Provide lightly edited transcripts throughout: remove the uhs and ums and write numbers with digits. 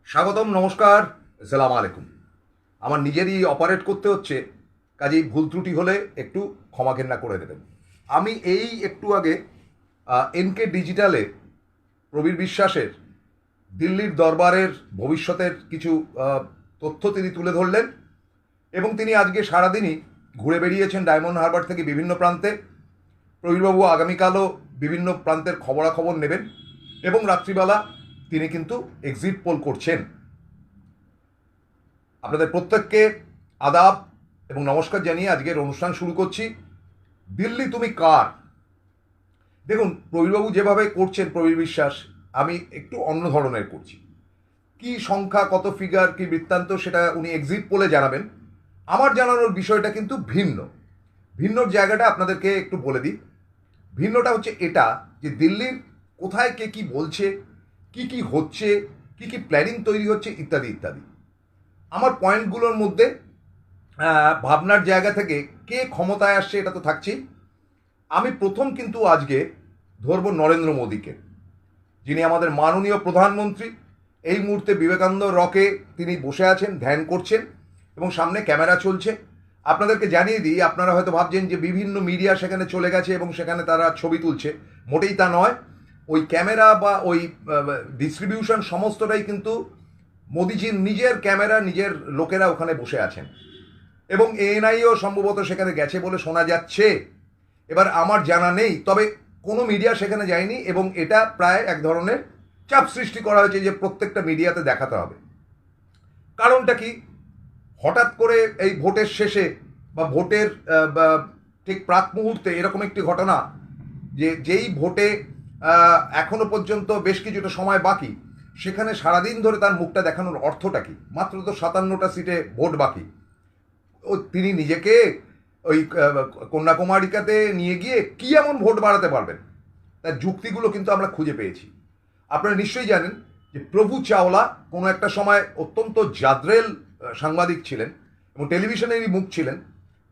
স্বাগতম, নমস্কার, আসসালামু আলাইকুম। আমার নিজেরই অপারেট করতে হচ্ছে, কাজেই ভুল ত্রুটি হলে একটু ক্ষমা ঘেন্না করে দেবেন। আমি এই একটু আগে এনকে ডিজিটালে প্রবীর বিশ্বাসের দিল্লির দরবারের ভবিষ্যতের কিছু তথ্য তিনি তুলে ধরলেন এবং তিনি আজকে সারাদিনই ঘুরে বেরিয়েছেন ডায়মন্ড হারবার থেকে বিভিন্ন প্রান্তে। প্রবীরবাবু আগামীকালও বিভিন্ন প্রান্তের খবরাখবর নেবেন এবং রাত্রিবেলা তিনি কিন্তু এক্সিট পোল করছেন। আপনাদের প্রত্যেককে আদাব এবং নমস্কার জানিয়ে আজকের অনুষ্ঠান শুরু করছি। দিল্লি তুমি কার? দেখুন, প্রবীরবাবু যেভাবে করছেন, প্রবীর বিশ্বাস, আমি একটু অন্য ধরনের করছি। কি সংখ্যা, কত ফিগার, কি বৃত্তান্ত, সেটা উনি এক্সিট পোলে জানাবেন। আমার জানানোর বিষয়টা কিন্তু ভিন্ন। ভিন্নর জায়গাটা আপনাদেরকে একটু বলে দিই। ভিন্নটা হচ্ছে এটা যে দিল্লির কোথায় কে কি বলছে, কি কি হচ্ছে, কি কি প্ল্যানিং তৈরি হচ্ছে, ইত্যাদি ইত্যাদি। আমার পয়েন্টগুলোর মধ্যে ভাবনার জায়গা থেকে কে ক্ষমতায় আসছে এটা তো থাকছেই। আমি প্রথম কিন্তু আজকে ধরব নরেন্দ্র মোদীকে, যিনি আমাদের মাননীয় প্রধানমন্ত্রী। এই মুহূর্তে বিবেকানন্দ রকে তিনি বসে আছেন, ধ্যান করছেন এবং সামনে ক্যামেরা চলছে। আপনাদেরকে জানিয়ে দিই, আপনারা হয়তো ভাবছেন যে বিভিন্ন মিডিয়া সেখানে চলে গেছে এবং সেখানে তারা ছবি তুলছে। মোটেই তা নয়। ওই ক্যামেরা বা ওই ডিস্ট্রিবিউশন সমস্তটাই কিন্তু মোদিজির নিজের ক্যামেরা, নিজের লোকেরা ওখানে বসে আছেন এবং এএনআইও সম্ভবত সেখানে গেছে বলে শোনা যাচ্ছে। এবার আমার জানা নেই, তবে কোনো মিডিয়া সেখানে যায়নি এবং এটা প্রায় এক ধরনের চাপ সৃষ্টি করা হয়েছে যে প্রত্যেকটা মিডিয়াতে দেখাতে হবে। কারণটা কি? হঠাৎ করে এই ভোটের শেষে বা ভোটের ঠিক প্রাক মুহূর্তে এরকম একটি ঘটনা, যে যেই ভোটে এখনো পর্যন্ত বেশ কিছুটা সময় বাকি, সেখানে সারাদিন ধরে তার মুখটা দেখানোর অর্থটা কি? মাত্র তো 57টা সিটে ভোট বাকি। ও তিনি নিজেকে ওই কন্যাকুমারিকাতে নিয়ে গিয়ে কি এমন ভোট বাড়াতে পারবেন? তার যুক্তিগুলো কিন্তু আমরা খুঁজে পেয়েছি। আপনারা নিশ্চয়ই জানেন যে প্রভু চাওলা কোনো একটা সময় অত্যন্ত জাদ্রেল সাংবাদিক ছিলেন এবং টেলিভিশনেরই মুখ ছিলেন।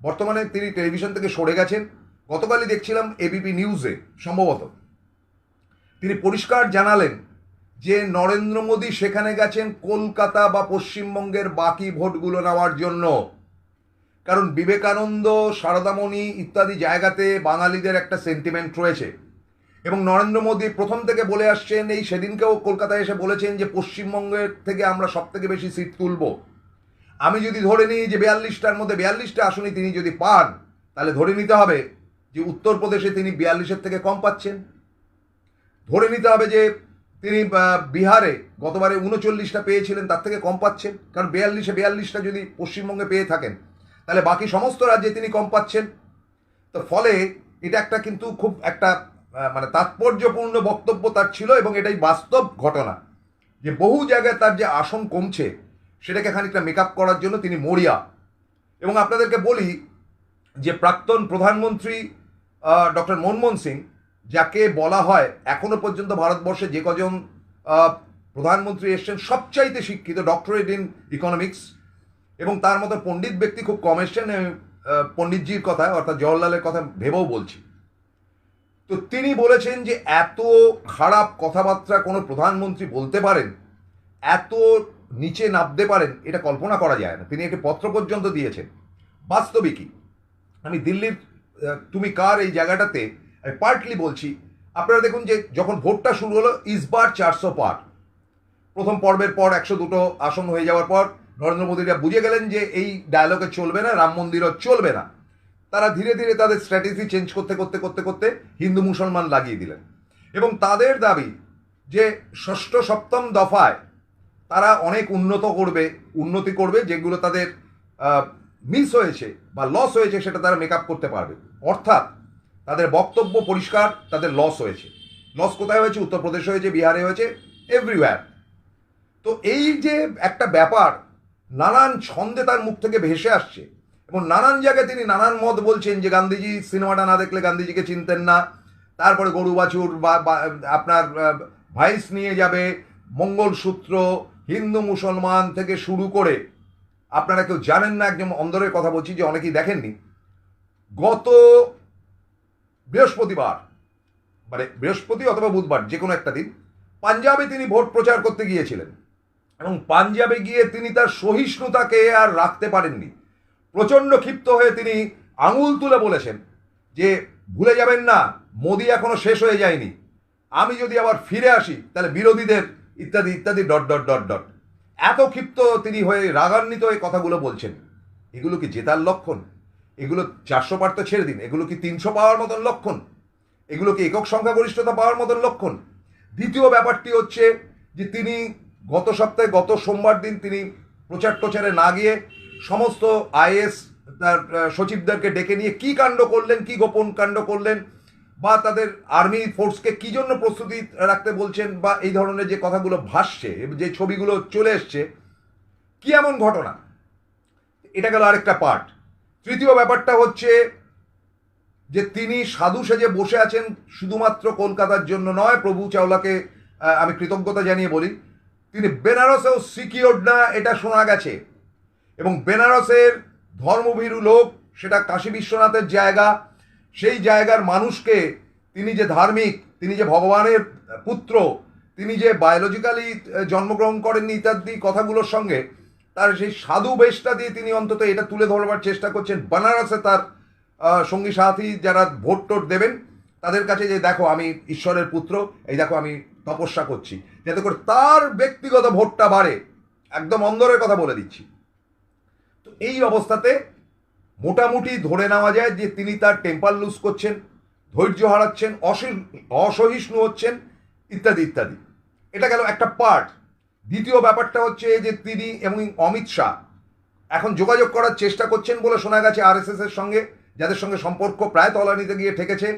বর্তমানে তিনি টেলিভিশন থেকে সরে গেছেন। গতকালই দেখছিলাম এবিপি নিউজে সম্ভবত তিনি পরিষ্কার জানালেন যে নরেন্দ্র মোদী সেখানে গেছেন কলকাতা বা পশ্চিমবঙ্গের বাকি ভোটগুলো নেওয়ার জন্য। কারণ বিবেকানন্দ, সারদামণি ইত্যাদি জায়গাতে বাঙালিদের একটা সেন্টিমেন্ট রয়েছে এবং নরেন্দ্র মোদী প্রথম থেকে বলে আসছেন, এই সেদিনকেও কলকাতায় এসে বলেছেন যে পশ্চিমবঙ্গের থেকে আমরা সব থেকে বেশি সিট তুলব। আমি যদি ধরে নিই যে 42টার মধ্যে 42টা আসনই তিনি যদি পান, তাহলে ধরে নিতে হবে যে উত্তরপ্রদেশে তিনি 42-এর থেকে কম পাচ্ছেন। ধরে নিতে হবে যে তিনি বিহারে গতবারে 39টা পেয়েছিলেন, তার থেকে কম পাচ্ছেন। কারণ 42-এ 42টা যদি পশ্চিমবঙ্গে পেয়ে থাকেন, তাহলে বাকি সমস্ত রাজ্যে তিনি কম পাচ্ছেন। তো ফলে এটা একটা কিন্তু খুব একটা মানে তাৎপর্যপূর্ণ বক্তব্য তার ছিল এবং এটাই বাস্তব ঘটনা যে বহু জায়গায় তার যে আসন কমছে সেটাকে খানিকটা মেকআপ করার জন্য তিনি মরিয়া। এবং আপনাদেরকে বলি যে প্রাক্তন প্রধানমন্ত্রী ডক্টর মনমোহন সিং, যাকে বলা হয় এখনো পর্যন্ত ভারতবর্ষে যে কজন প্রধানমন্ত্রী এসছেন সবচাইতে শিক্ষিত, ডক্টরেট ইন ইকোনমিক্স, এবং তার মতো পণ্ডিত ব্যক্তি খুব কম এসছেন। পণ্ডিতজির কথা অর্থাৎ জওহরলালের কথা ভেবেও বলছি। তো তিনি বলেছেন যে এত খারাপ কথাবার্তা কোনো প্রধানমন্ত্রী বলতে পারেন, এত নিচে নামতে পারেন, এটা কল্পনা করা যায় না। তিনি একটি পত্র পর্যন্ত দিয়েছেন। বাস্তবিকই আমি দিল্লির তুমি কার এই জায়গাটাতে পার্টলি বলছি। আপনারা দেখুন যে যখন ভোটটা শুরু হলো, ইসবার 400 পার। প্রথম পর্বের পর 102 আসন হয়ে যাওয়ার পর নরেন্দ্র মোদীরা বুঝে গেলেন যে এই ডায়লগে চলবে না, রাম মন্দিরও চলবে না। তারা ধীরে ধীরে তাদের স্ট্র্যাটেজি চেঞ্জ করতে করতে করতে করতে হিন্দু মুসলমান লাগিয়ে দিলেন এবং তাদের দাবি যে ষষ্ঠ সপ্তম দফায় তারা অনেক উন্নতি করবে, যেগুলো তাদের মিস হয়েছে বা লস হয়েছে সেটা তারা মেকআপ করতে পারবে। অর্থাৎ তাদের বক্তব্য পরিষ্কার, তাদের লস হয়েছে। লস কোথায় হয়েছে? উত্তরপ্রদেশে হয়েছে, বিহারে হয়েছে, এভরিওয়্যার। তো এই যে একটা ব্যাপার নানান ছন্দে তার মুখ থেকে ভেসে আসছে এবং নানান জায়গায় তিনি নানান মত বলছেন যে গান্ধীজি সিনেমাটা না দেখলে গান্ধীজিকে চিনতেন না, তারপরে গরু বাছুর বা আপনার ভাইস নিয়ে যাবে, মঙ্গলসূত্র, হিন্দু মুসলমান থেকে শুরু করে, আপনারা কেউ জানেন না, একজন অন্দরের কথা বলছি যে অনেকেই দেখেননি, গত বৃহস্পতিবার, মানে বৃহস্পতি অথবা বুধবার যে কোনো একটা দিন, পাঞ্জাবে তিনি ভোট প্রচার করতে গিয়েছিলেন এবং পাঞ্জাবে গিয়ে তিনি তার সহিষ্ণুতাকে আর রাখতে পারেননি। প্রচণ্ড ক্ষিপ্ত হয়ে তিনি আঙুল তুলে বলেছেন যে ভুলে যাবেন না, মোদি এখনো শেষ হয়ে যায়নি, আমি যদি আবার ফিরে আসি তাহলে বিরোধীদের ইত্যাদি ইত্যাদি ডট ডট ডট ডট। এত ক্ষিপ্ত তিনি হয়ে রাগান্বিত হয়ে কথাগুলো বলছেন। এগুলো কি জেতার লক্ষণ? এগুলো 400 পার তো ছেড়ে দিন, এগুলো কি 300 পাওয়ার মতন লক্ষণ? এগুলো কি একক সংখ্যাগরিষ্ঠতা পাওয়ার মতন লক্ষণ? দ্বিতীয় ব্যাপারটি হচ্ছে যে তিনি গত সপ্তাহে গত সোমবার দিন তিনি প্রচার টোচারে না গিয়ে সমস্ত আইএস তার সচিবদেরকে ডেকে নিয়ে কি কাণ্ড করলেন, কি গোপন কাণ্ড করলেন, বা তাদের আর্মি ফোর্সকে কি জন্য প্রস্তুতি রাখতে বলছেন, বা এই ধরনের যে কথাগুলো ভাসছে, যে ছবিগুলো চলে এসছে, কি এমন ঘটনা? এটা গেল আরেকটা পার্ট। তৃতীয় ব্যাপারটা হচ্ছে যে তিনি সাধু সেজে বসে আছেন শুধুমাত্র কলকাতার জন্য নয়। প্রভু চাওলাকে আমি কৃতজ্ঞতা জানিয়ে বলি, তিনি বেনারসেও সিকিওর্ড না, এটা শোনা গেছে। এবং বেনারসের ধর্মভীরু লোক, সেটা কাশী বিশ্বনাথের জায়গা, সেই জায়গার মানুষকে তিনি যে ধার্মিক, তিনি যে ভগবানের পুত্র, তিনি যে বায়োলজিক্যালি জন্মগ্রহণ করেননি ইত্যাদি কথাগুলোর সঙ্গে তার সেই সাধু বেশটা দিয়ে তিনি অন্তত এটা তুলে ধরবার চেষ্টা করছেন বেনারসে তার সঙ্গী সাথী যারা ভোট টোট দেবেন তাদের কাছে, যে দেখো আমি ঈশ্বরের পুত্র, এই দেখো আমি তপস্যা করছি, যাতে করে তার ব্যক্তিগত ভোটটা বাড়ে। একদম অন্দরের কথা বলে দিচ্ছি। তো এই অবস্থাতে মোটামুটি ধরে নেওয়া যায় যে তিনি তার টেম্পার লুজ করছেন, ধৈর্য হারাচ্ছেন, অসহিষ্ণু হচ্ছেন ইত্যাদি ইত্যাদি। এটা গেল একটা পার্ট। দ্বিতীয় ব্যাপারটা হচ্ছে যে তিনি এবং অমিত শাহ এখন যোগাযোগ করার চেষ্টা করছেন বলে শোনা গেছে আরএসএস এর সঙ্গে, যাদের সঙ্গে সম্পর্ক প্রায় তলানিতে গিয়ে ঠেকেছে,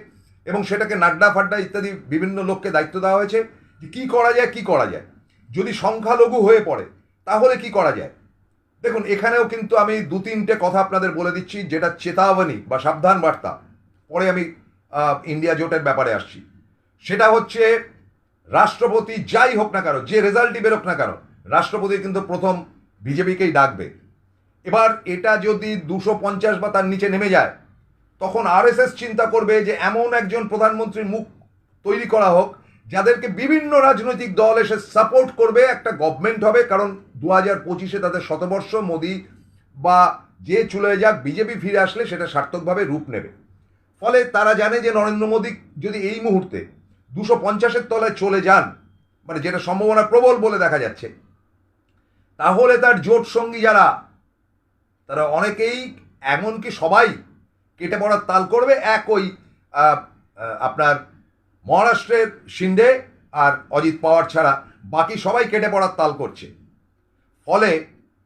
এবং সেটাকে নাড্ডা ফাড্ডা ইত্যাদি বিভিন্ন লোককে দায়িত্ব দেওয়া হয়েছে যে কী করা যায়, কী করা যায়, যদি সংখ্যালঘু হয়ে পড়ে তাহলে কি করা যায়। দেখুন, এখানেও কিন্তু আমি 2-3টে কথা আপনাদের বলে দিচ্ছি, যেটা চেতাবনী বা সাবধান বার্তা। পরে আমি ইন্ডিয়া জোটের ব্যাপারে আসছি। সেটা হচ্ছে রাষ্ট্রপতি যাই হোক না কেন, যে রেজাল্টই বেরোক না কেন, রাষ্ট্রপতি কিন্তু প্রথম বিজেপিকেই ডাকবে। এবার এটা যদি 250 বা তার নিচে নেমে যায়, তখন আরএসএস চিন্তা করবে যে এমন একজন প্রধানমন্ত্রীর মুখ তৈরি করা হোক যাদেরকে বিভিন্ন রাজনৈতিক দল এসে সাপোর্ট করবে, একটা গভর্নমেন্ট হবে। কারণ 2025-এ তাদের শতবর্ষ, মোদি বা যে চলে যাক, বিজেপি ফিরে আসলে সেটা সার্থকভাবে রূপ নেবে। ফলে তারা জানে যে নরেন্দ্র মোদী যদি এই মুহূর্তে 250-এর তলায় চলে যান, মানে যেটা সম্ভাবনা প্রবল বলে দেখা যাচ্ছে, তাহলে তার জোট সঙ্গী যারা, তারা অনেকেই, এমনকি সবাই কেটে পড়ার তাল করবে। এক ওই আপনার মহারাষ্ট্রের শিন্ডে আর অজিত পাওয়ার ছাড়া বাকি সবাই কেটে পড়ার তাল করছে। ফলে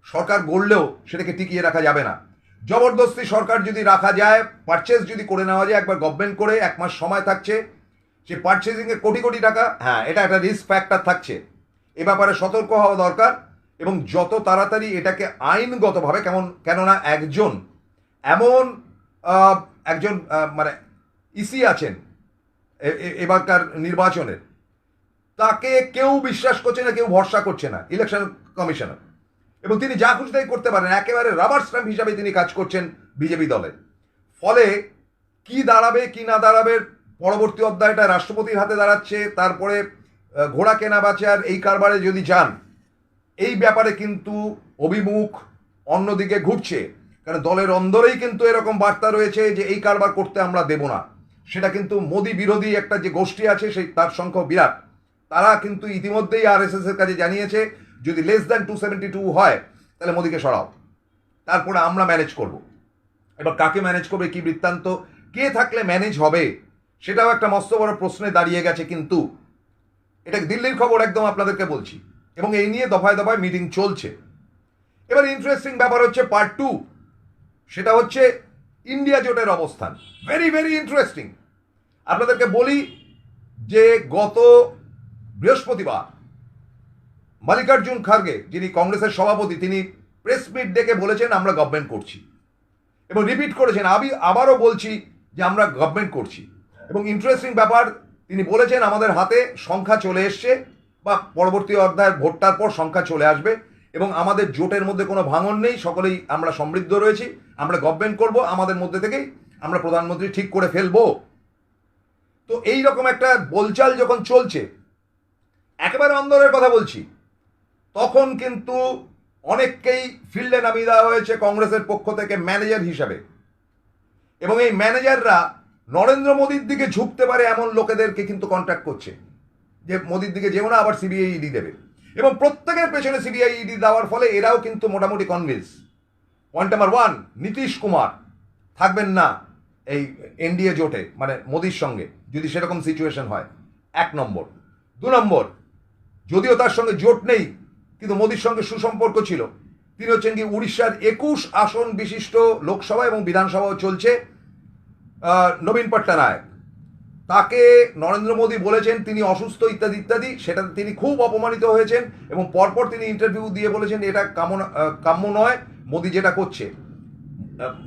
সরকার গড়লেও সেটাকে টিকিয়ে রাখা যাবে না। জবরদস্তি সরকার যদি রাখা যায়, পারচেস যদি করে নেওয়া যায়, একবার গভর্নমেন্ট করে 1 মাস সময় থাকছে, সে পারচেসিংয়ে কোটি কোটি টাকা, হ্যাঁ এটা একটা রিস্ক ফ্যাক্টর থাকছে। এ ব্যাপারে সতর্ক হওয়া দরকার, এবং যত তাড়াতাড়ি এটাকে আইনগতভাবে, কেননা এমন একজন মানে ইসি আছেন এবারকার নির্বাচনের, তাকে কেউ বিশ্বাস করছে না, কেউ ভরসা করছে না, ইলেকশন কমিশনার, এবং তিনি যা খুশি তাই করতে পারেন, একেবারে রাবার স্ট্যাম্প হিসাবে তিনি কাজ করছেন বিজেপি দলের। ফলে কি দাঁড়াবে কি না দাঁড়াবে, পরবর্তী অধ্যায়টা রাষ্ট্রপতির হাতে দাঁড়াচ্ছে। তারপরে ঘোড়া কেনা বাঁচার এই কারবারে যদি যান, এই ব্যাপারে কিন্তু অভিমুখ অন্যদিকে ঘুরছে। কারণ দলের অন্দরেই কিন্তু এরকম বার্তা রয়েছে যে এই কারবার করতে আমরা দেব না। সেটা কিন্তু মোদি বিরোধী একটা যে গোষ্ঠী আছে, সেই তার সংখ্যা বিরাট। তারা কিন্তু ইতিমধ্যেই আরএসএস এর কাছে জানিয়েছে যদি লেস দ্যান 272 হয় তাহলে মোদিকে সরাও, তারপরে আমরা ম্যানেজ করব। এবার কাকে ম্যানেজ করবে, কি বৃত্তান্ত, কে থাকলে ম্যানেজ হবে, সেটাও একটা মস্ত বড় প্রশ্নে দাঁড়িয়ে গেছে। কিন্তু এটা দিল্লির খবর, একদম আপনাদেরকে বলছি, এবং এই নিয়ে দফায় দফায় মিটিং চলছে। এবার ইন্টারেস্টিং ব্যাপার হচ্ছে পার্ট 2, সেটা হচ্ছে ইন্ডিয়া জোটের অবস্থান। Very very interesting. আপনাদেরকে বলি যে গত বৃহস্পতিবার মল্লিকার্জুন খার্গে, যিনি কংগ্রেসের সভাপতি, তিনি প্রেস মিট ডেকে বলেছেন আমরা গভর্নমেন্ট করছি, এবং রিপিট করেছেন আমি আবারও বলছি যে আমরা গভর্নমেন্ট করছি। এবং ইন্টারেস্টিং ব্যাপার, তিনি বলেছেন আমাদের হাতে সংখ্যা চলে এসছে, বা পরবর্তী অধ্যায়ের ভোটটার পর সংখ্যা চলে আসবে, এবং আমাদের জোটের মধ্যে কোনো ভাঙন নেই, সকলেই আমরা সমৃদ্ধ রয়েছি, আমরা গভর্নমেন্ট করব, আমাদের মধ্যে থেকেই আমরা প্রধানমন্ত্রী ঠিক করে ফেলবো। তো এই রকম একটা বলচাল যখন চলছে, একেবারে অন্দরের কথা বলছি, তখন কিন্তু অনেককেই ফিল্ডে নামিয়ে দেওয়া হয়েছে কংগ্রেসের পক্ষ থেকে ম্যানেজার হিসাবে, এবং এই ম্যানেজাররা নরেন্দ্র মোদীর দিকে ঝুঁকতে পারে এমন লোকেদেরকে কিন্তু কন্ট্যাক্ট করছে যে মোদীর দিকে যেও না, আবার সিবিআই ইডি দেবে, এবং প্রত্যেকের পেছনে সিবিআই ইডি দেওয়ার ফলে এরাও কিন্তু মোটামুটি convince. Point number 1, Nitish Kumar থাকবেন না এই এনডিএ জোটে, মানে মোদির সঙ্গে যদি সেরকম সিচুয়েশন হয়, 1 নম্বর। 2 নম্বর, যদিও তার সঙ্গে জোট নেই কিন্তু মোদির সঙ্গে সুসম্পর্ক ছিল, তিনি হচ্ছেন কি উড়িষ্যার 21 আসন বিশিষ্ট লোকসভা এবং বিধানসভাও চলছে নবীন পট্টনায়ক। তাকে নরেন্দ্র মোদী বলেছেন তিনি অসুস্থ ইত্যাদি ইত্যাদি, সেটাতে তিনি খুব অপমানিত হয়েছেন এবং পরপর তিনি ইন্টারভিউ দিয়ে বলেছেন এটা কাম্য নয় মোদী যেটা করছে।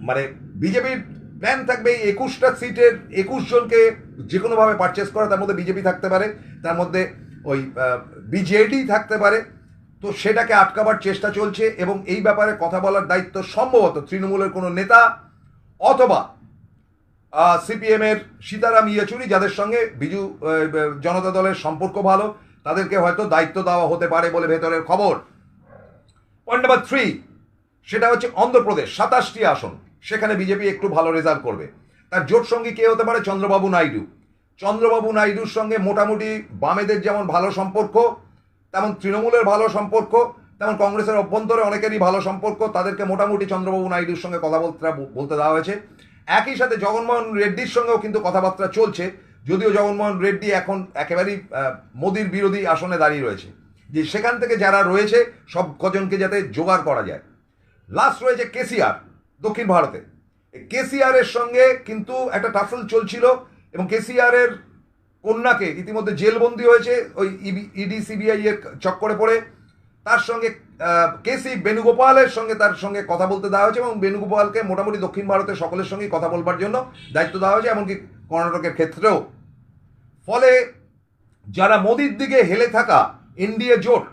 মানে বিজেপির প্ল্যান থাকবে 21টা সিটের 21 জনকে যে কোনোভাবে পারচেস করা, তার মধ্যে বিজেপি থাকতে পারে, তার মধ্যে ওই বিজেডি থাকতে পারে, তো সেটাকে আটকাবার চেষ্টা চলছে এবং এই ব্যাপারে কথা বলার দায়িত্ব সম্ভবত তৃণমূলের কোনো নেতা অথবা সিপিএমের সীতারাম ইয়েচুরি, যাদের সঙ্গে বিজু জনতা দলের সম্পর্ক ভালো, তাদেরকে হয়তো দায়িত্ব দেওয়া হতে পারে বলে ভেতরের খবর। পয়েন্ট নাম্বার 3, সেটা হচ্ছে অন্ধ্রপ্রদেশ 27টি আসন, সেখানে বিজেপি একটু ভালো রেজাল্ট করবে। তার জোট সঙ্গী কে হতে পারে? চন্দ্রবাবু নাইডু। চন্দ্রবাবু নাইডুর সঙ্গে মোটামুটি বামেদের যেমন ভালো সম্পর্ক, তেমন তৃণমূলের ভালো সম্পর্ক, তেমন কংগ্রেসের অভ্যন্তরে অনেকেরই ভালো সম্পর্ক, তাদেরকে মোটামুটি চন্দ্রবাবু নাইডুর সঙ্গে কথা বলতে দেওয়া হয়েছে। একই সাথে জগনমোহন রেড্ডির সঙ্গেও কিন্তু কথাবার্তা চলছে, যদিও জগনমোহন রেড্ডি এখন একেবারেই মোদির বিরোধী আসনে দাঁড়িয়ে রয়েছে, যে সেখান থেকে যারা রয়েছে সব কজনকে যাতে জোগাড় করা যায়। লাস্ট রয়েছে কেসিআর, দক্ষিণ ভারতে। কেসিআরের সঙ্গে কিন্তু একটা টাফল চলছিল এবং কেসিআরের কন্যাকে ইতিমধ্যে জেলবন্দি হয়েছে ওই ইডি সিবিআই এর চক্করে পড়ে। তার সঙ্গে কেসি বেণুগোপালের সঙ্গে তার সঙ্গে কথা বলতে দেওয়া হয়েছে এবং বেণুগোপালকে মোটামুটি দক্ষিণ ভারতের সকলের সঙ্গেই কথা বলবার জন্য দায়িত্ব দেওয়া হয়েছে, এমনকি কর্ণাটকের ক্ষেত্রেও। ফলে যারা মোদির দিকে হেলে থাকা এনডিএ জোট,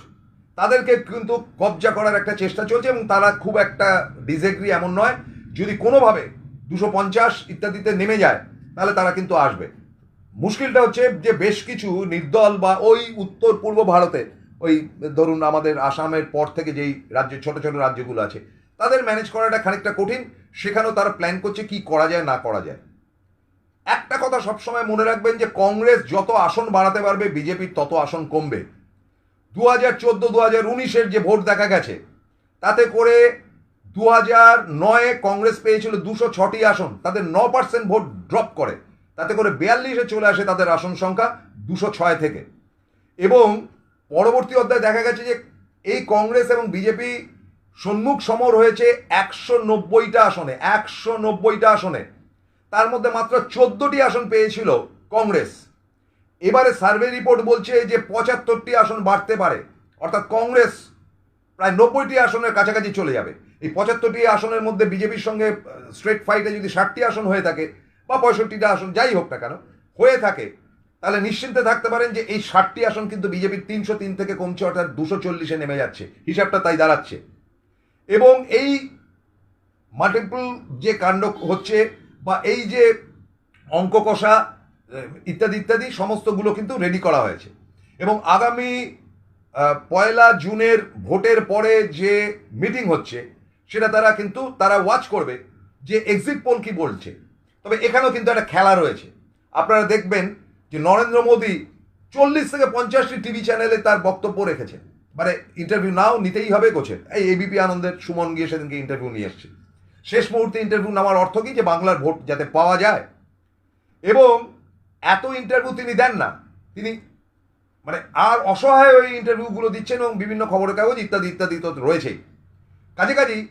তাদেরকে কিন্তু কবজা করার একটা চেষ্টা চলছে এবং তারা খুব একটা ডিসএগ্রি এমন নয়। যদি কোনোভাবে 250 ইত্যাদিতে নেমে যায় তাহলে তারা কিন্তু আসবে। মুশকিলটা হচ্ছে যে বেশ কিছু নির্দল বা ওই উত্তর পূর্ব ভারতে, ওই ধরুন আমাদের আসামের পর থেকে যেই রাজ্য ছোট ছোট রাজ্যগুলো আছে, তাদের ম্যানেজ করাটা খানিকটা কঠিন। সেখানেও তারা প্ল্যান করছে কি করা যায় না করা যায়। একটা কথা সবসময় মনে রাখবেন যে কংগ্রেস যত আসন বাড়াতে পারবে বিজেপির তত আসন কমবে। 2014-2019 যে ভোট দেখা গেছে, তাতে করে 2009 কংগ্রেস পেয়েছিল 206টি আসন, তাদের 9% ভোট ড্রপ করে, তাতে করে 42-এ চলে আসে তাদের আসন সংখ্যা 206 থেকে। এবং পরবর্তী অধ্যায়ে দেখা গেছে যে এই কংগ্রেস এবং বিজেপি সম্মুখ সমর হয়েছে 190টা আসনে, 190টা আসনে। তার মধ্যে মাত্র 14টি আসন পেয়েছিল কংগ্রেস। এবারে সার্ভে রিপোর্ট বলছে যে 75টি আসন বাড়তে পারে, অর্থাৎ কংগ্রেস প্রায় 90টি আসনের কাছাকাছি চলে যাবে। এই 75টি আসনের মধ্যে বিজেপির সঙ্গে স্ট্রেট ফাইটে যদি 60টি আসন হয়ে থাকে বা 65টা আসন যাই হোক না কেন হয়ে থাকে, তাহলে নিশ্চিন্তে থাকতে পারেন যে এই 60টি আসন কিন্তু বিজেপির 303 থেকে কমছে, অর্থাৎ 240-এ নেমে যাচ্ছে, হিসাবটা তাই দাঁড়াচ্ছে। এবং এই মাল্টিপল যে কাণ্ড হচ্ছে বা এই যে অঙ্ক কষা ইত্যাদি ইত্যাদি সমস্তগুলো কিন্তু রেডি করা হয়েছে এবং আগামী 1 জুনের ভোটের পরে যে মিটিং হচ্ছে সেটা তারা ওয়াচ করবে যে এক্সিট পোল কি বলছে। তবে এখানেও কিন্তু একটা খেলা রয়েছে। আপনারা দেখবেন যে নরেন্দ্র মোদী 40 থেকে 50টি টিভি চ্যানেলে তার বক্তব্য রেখেছেন, মানে ইন্টারভিউ নাও নিতেই হবে গোছের। এই এবিপি আনন্দের সুমন গিয়ে সেদিনকে ইন্টারভিউ নিয়ে এসছে। শেষ মুহূর্তে ইন্টারভিউ নেওয়ার অর্থ কি? যে বাংলার ভোট যাতে পাওয়া যায়। এবং এত ইন্টারভিউ তিনি দেন না, তিনি মানে আর অসহায় ওই ইন্টারভিউগুলো দিচ্ছেন এবং বিভিন্ন খবরের কাগজ ইত্যাদি ইত্যাদি তো রয়েছেই। কাজেই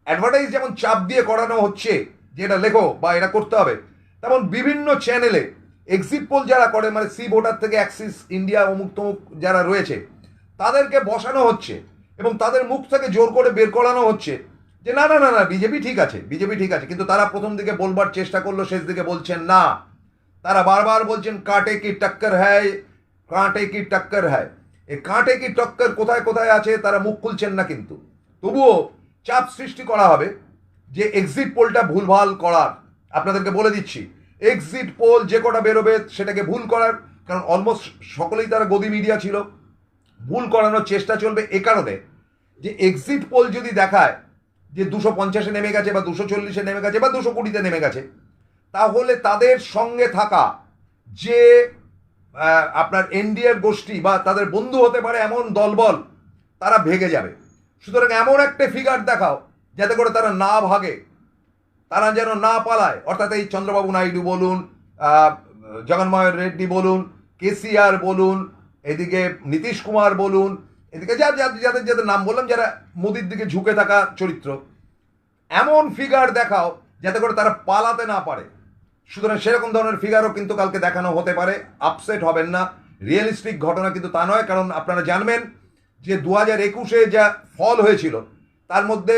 অ্যাডভার্টাইজ যেমন চাপ দিয়ে করানো হচ্ছে যে এটা লেখো বা এটা করতে হবে, তেমন বিভিন্ন চ্যানেলে এক্সিট পোল যারা করে, মানে সি ভোটার থেকে অ্যাক্সিস ইন্ডিয়া অমুক তমুক যারা রয়েছে, তাদেরকে বসানো হচ্ছে এবং তাদের মুখ থেকে জোর করে বের করানো হচ্ছে যে না না না না বিজেপি ঠিক আছে, বিজেপি ঠিক আছে। কিন্তু তারা প্রথম দিকে বলবার চেষ্টা করলো, শেষ দিকে বলছেন না। তারা বারবার বলছেন কাঁটে কি টক্কর হ্যায়, কাঁটে কি টক্কর হ্যায়। এই কাঁটে কি টক্কর কোথায় কোথায় আছে তারা মুখ খুলছেন না, কিন্তু তবুও চাপ সৃষ্টি করা হবে যে এক্সিট পোলটা ভুলভাল করার। আপনাদেরকে বলে দিচ্ছি, এক্সিট পোল যে কটা বেরোবে সেটাকে ভুল করার, কারণ অলমোস্ট সকলেই তারা গদি মিডিয়া ছিল, ভুল করানোর চেষ্টা চলবে এ কারণে যে এক্সিট পোল যদি দেখায় যে 250-এ নেমে গেছে বা 240-এ নেমে গেছে বা 220-তে নেমে গেছে, তাহলে তাদের সঙ্গে থাকা যে আপনার এনডিএর গোষ্ঠী বা তাদের বন্ধু হতে পারে এমন দলবল তারা ভেগে যাবে। সুতরাং এমন একটা ফিগার দেখাও যাতে করে তারা না ভাগে, তারা যেন না পালায়। অর্থাৎ এই চন্দ্রবাবু নাইডু বলুন, জগনমোহন রেড্ডি বলুন, কেসিআর বলুন, এদিকে নীতিশ কুমার বলুন, এদিকে যাদের যাদের নাম বললাম যারা মোদির দিকে ঝুঁকে থাকা চরিত্র, এমন ফিগার দেখাও যাতে করে তারা পালাতে না পারে। সুতরাং সেরকম ধরনের ফিগারও কিন্তু কালকে দেখানো হতে পারে। আপসেট হবেন না, রিয়েলিস্টিক ঘটনা কিন্তু তা নয়। কারণ আপনারা জানবেন যে 2021-এ যা ফল হয়েছিল তার মধ্যে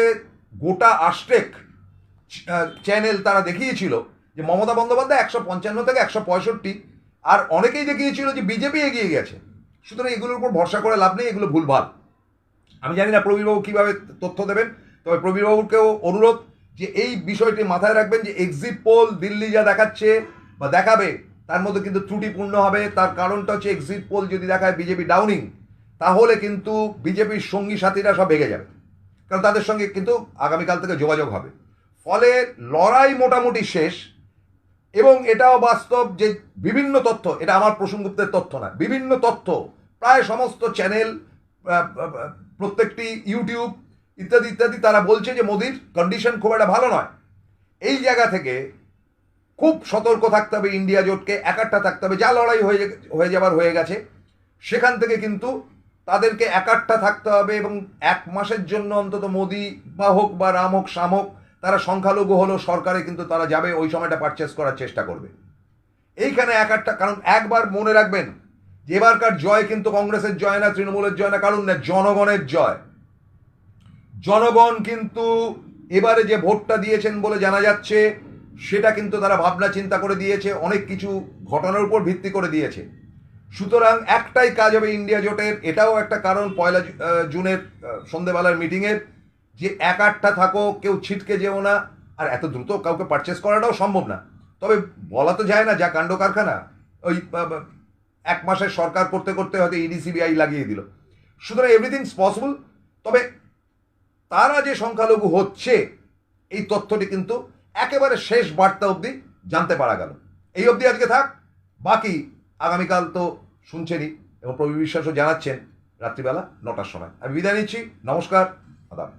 গোটা আষ্টেক চ্যানেল তারা দেখিয়েছিল যে মমতা বন্দ্যোপাধ্যায় 155 থেকে 165, আর অনেকেই দেখিয়েছিল যে বিজেপি এগিয়ে গেছে। সুতরাং এগুলোর উপর ভরসা করে লাভ নেই, এগুলো ভুলভাল। আমি জানি না প্রবীরবাবু কীভাবে তথ্য দেবেন, তবে প্রবীরবাবুকেও অনুরোধ যে এই বিষয়টি মাথায় রাখবেন যে এক্সিট পোল দিল্লি যা দেখাচ্ছে বা দেখাবে তার মধ্যে কিন্তু ত্রুটিপূর্ণ হবে। তার কারণটা হচ্ছে এক্সিট পোল যদি দেখায় বিজেপি ডাউনিং, তাহলে কিন্তু বিজেপির সঙ্গী সাথীরা সব ভেঙে যাবে, কারণ তাদের সঙ্গে কিন্তু আগামীকাল থেকে যোগাযোগ হবে। ফলে লড়াই মোটামুটি শেষ। এবং এটাও বাস্তব যে বিভিন্ন তথ্য, এটা আমার প্রসঙ্গুপ্তের তথ্য না, বিভিন্ন তথ্য প্রায় সমস্ত চ্যানেল, প্রত্যেকটি ইউটিউব ইত্যাদি ইত্যাদি তারা বলছে যে মোদির কন্ডিশন খুব একটা ভালো নয়। এই জায়গা থেকে খুব সতর্ক থাকতে হবে ইন্ডিয়া জোটকে, একাট্টা থাকতে হবে। যা লড়াই হয়ে যাবার হয়ে গেছে, সেখান থেকে কিন্তু তাদেরকে একাট্টা থাকতে হবে। এবং 1 মাসের জন্য অন্তত মোদি বা হোক বা রাম হোক শাম হোক, তারা সংখ্যালঘু হলো সরকারে কিন্তু তারা যাবে, ওই সময়টা পারচেস করার চেষ্টা করবে। এইখানে একাট্টা, কারণ একবার মনে রাখবেন যে এবারকার জয় কিন্তু কংগ্রেসের জয় না, তৃণমূলের জয় না, কারণ না, জনগণের জয়। জনগণ কিন্তু এবারে যে ভোটটা দিয়েছেন বলে জানা যাচ্ছে সেটা কিন্তু তারা ভাবনা চিন্তা করে দিয়েছে, অনেক কিছু ঘটনার উপর ভিত্তি করে দিয়েছে। সুতরাং একটাই কাজ হবে ইন্ডিয়া জোটের, এটাও একটা কারণ 1 জুনের সন্ধেবেলার মিটিংয়ের, যে একাট্টা থাকো, কেউ ছিটকে যেও না। আর এত দ্রুত কাউকে পারচেস করাটাও সম্ভব না, তবে বলা তো যায় না যা কাণ্ড কারখানা। ওই 1 মাসের সরকার করতে করতে হয়তো ইডি সিবিআই লাগিয়ে দিল। সুতরাং এভরিথিংস পসিবল। তবে তারা যে সংখ্যালঘু হচ্ছে এই তথ্যটি কিন্তু একেবারে শেষ বার্তা অবধি জানতে পারা গেল। এই অবধি আজকে থাক, বাকি আগামীকাল তো শুনছেনই, এবং প্রবীর বিশ্বাসও জানাচ্ছেন রাত্রিবেলা 9টার সময়। আমি বিদায় নিচ্ছি, নমস্কার, আদাব।